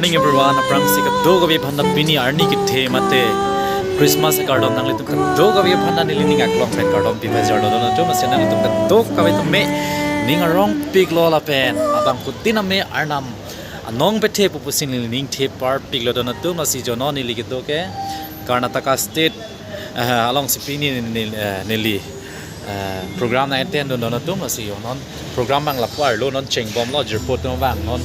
morning everyone. Aprang si kadog avi phanda pini arni kithe mate Christmas cardon nang litum kadog avi phanda nilini ngaklong pen cardon pi bazar do no to masena litum kadog kavi tumme ning arong pig lo la pen abang kutina me arnam anong bethe pupusin ning the par pig lo do no to masi jono nili kidoke Karnataka state along sipini nili program na attend do no to masi yonon program bang lapar lo non cheng bom lo jerpot no bang non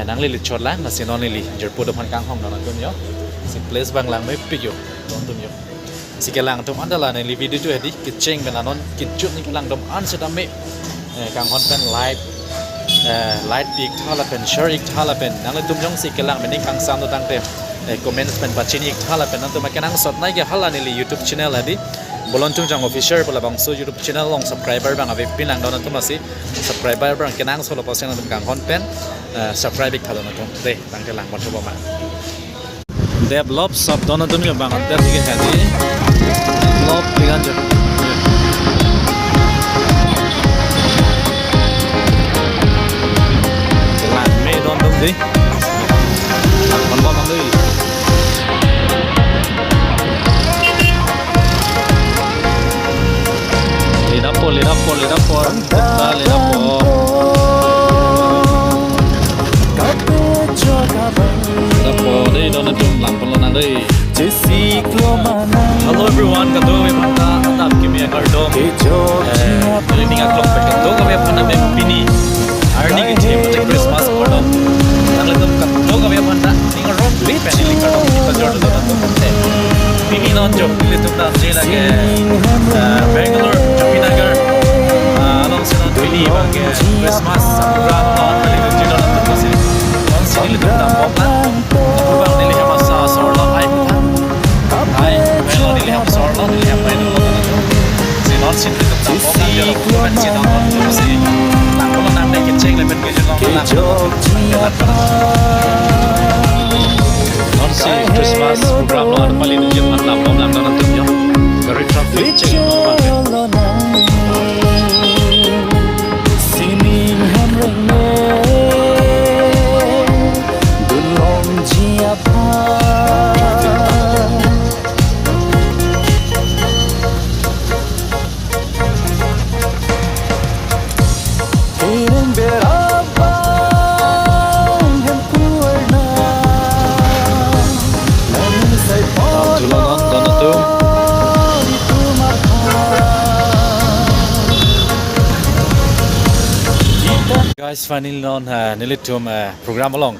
nang li chot lang na sinon li jerpot do phan kang hong no tum yo si place bang lang mai pig yo don tum yo si ke lang tum andala ne li video tu hedi ki cheng ben anon ki chut ni lang dom an se dam me kang hon pen light pig thala pen share ik thala pen nang tum jong si ke lang ben ni kang sam do tang te comments pen bachin ik thala pen nang tum ma kenang sot nai ge hala ni li youtube channel hedi bolon chung jang official pola bang so youtube channel long subscriber bang ave pin lang don tum asi subscriber bang kenang solo posen tum kang hon pen subscribe ik thalo tum te tang te lang bon so ma develop sub don tum yo bang ante dige hadi develop bigan jo lan me don tum di kon bom ang dei Lidapo, đây đó là chung làm con lợn đây. Hello everyone, cả đôi bạn ta tập kim ya cardom. Jadi ni ngak long pekan tu kami apa nama pini. Arni kita macam Christmas cardom. Kalau tu kat tu kami apa nak ni ngorong beli penili cardom kita jual tu tu tu. Pini non jo, ini tu tak je lagi. Bangalore, Jopinagar. Pini bagi Christmas program non balik tu jual tu tu sini. Non sini tu tak apa. Program ni lihat masa sorang hai pun. Hai, kalau ni lihat sorang ni lihat main tu tu. Si non sini tu tak apa. Dia tu pensi non tu si. Tak kalau nak nak kecing le pen kecing non nak. Non si Christmas program non paling tu jangan nak bom lang non tu je. Very traffic ceng non. Guys, finally non nilitum program along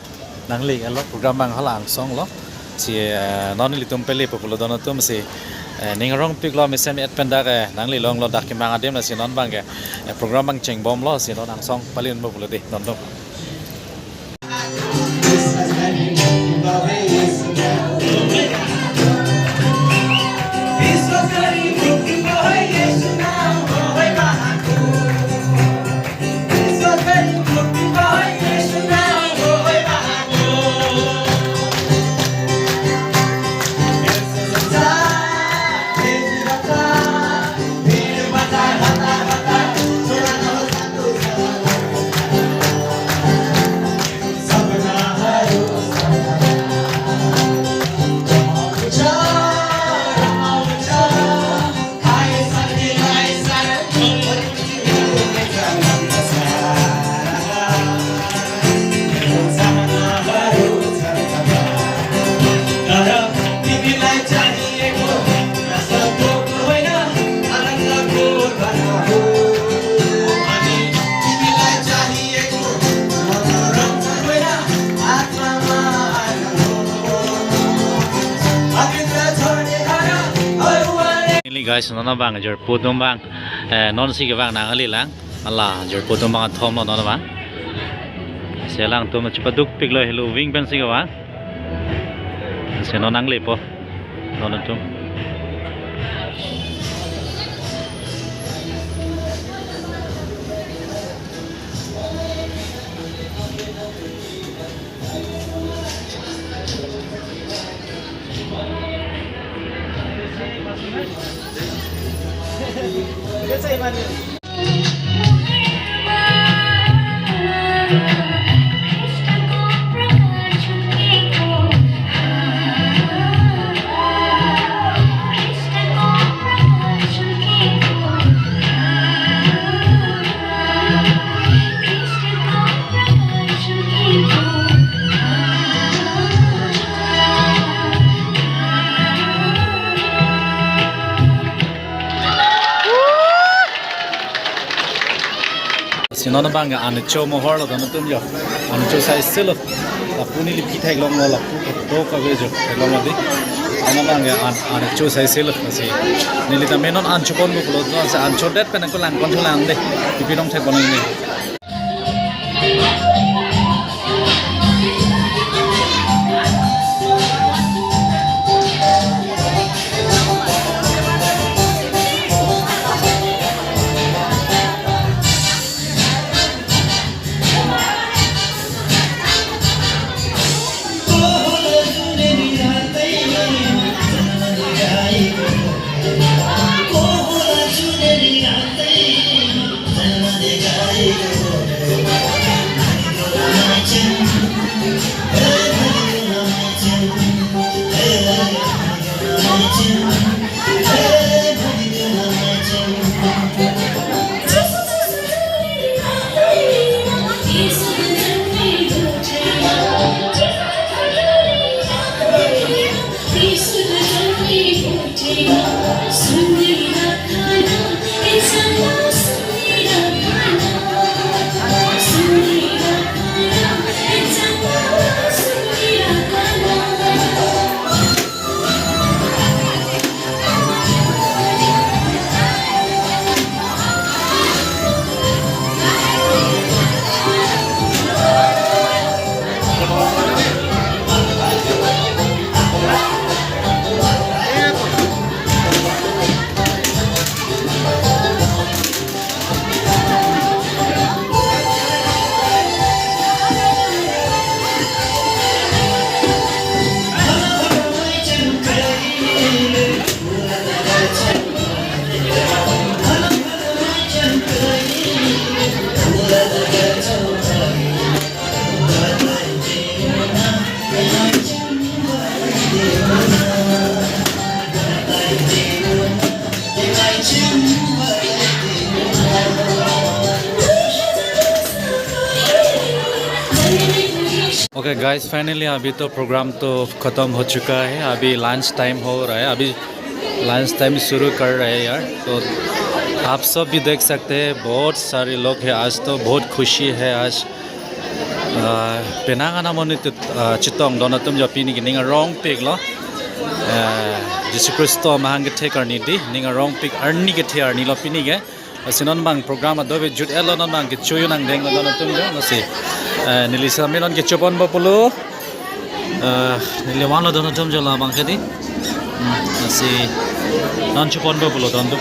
nangli along program bang halang song lo si non nilitum pele populo dono tum si ningarong piglo misen et penda ke nangli long lo dak kimang adem na si non bang ke program bang cheng bom lo si non ang song palin populo di non dom guys nona bang jor putum bang non si ke bang nang ali lang ala jor putum bang thom no nona bang selang tu ma chipaduk piglo hello wing pen si ke bang se nonang lepo nona tum sinon nó bang an cho mo hor lo don tum yo an cho sai selo la puni li pithai long lo la pu do ka ve jo long lo di ana bang an cho sai selo si ni li ta menon an cho kon bu lo no sa an cho det pen ko lang kon cho lang de pi nong thai kon ni okay guys finally अभी तो programme तो ख़त्म हो चुका है अभी lunch time हो रहा है अभी लंच टाइम शुरू कर रहे हैं यार तो आप सब भी देख सकते हैं बहुत सारे लोग हैं आज तो बहुत खुशी है आज पेनांगा मन चितोंग दोनों तुम जो पीनी की निंगा रॉन्ग पिक लो जिसु क्रिस्तो महंगे थे करनी दी निंगा रॉन्ग पिक अर्नी के थे अर्नी लो पीनी के सिनोन बांग प्रोग्राम दो भी जुट एलो नन बांग के चुयु नंग देंग दोनों तुम जो नसी निलिसा मिलन के चुपन बपुलो निलिवान लो दोनों तुम जो ला बांग के दी नसी नन चुपन बपुलो दोनों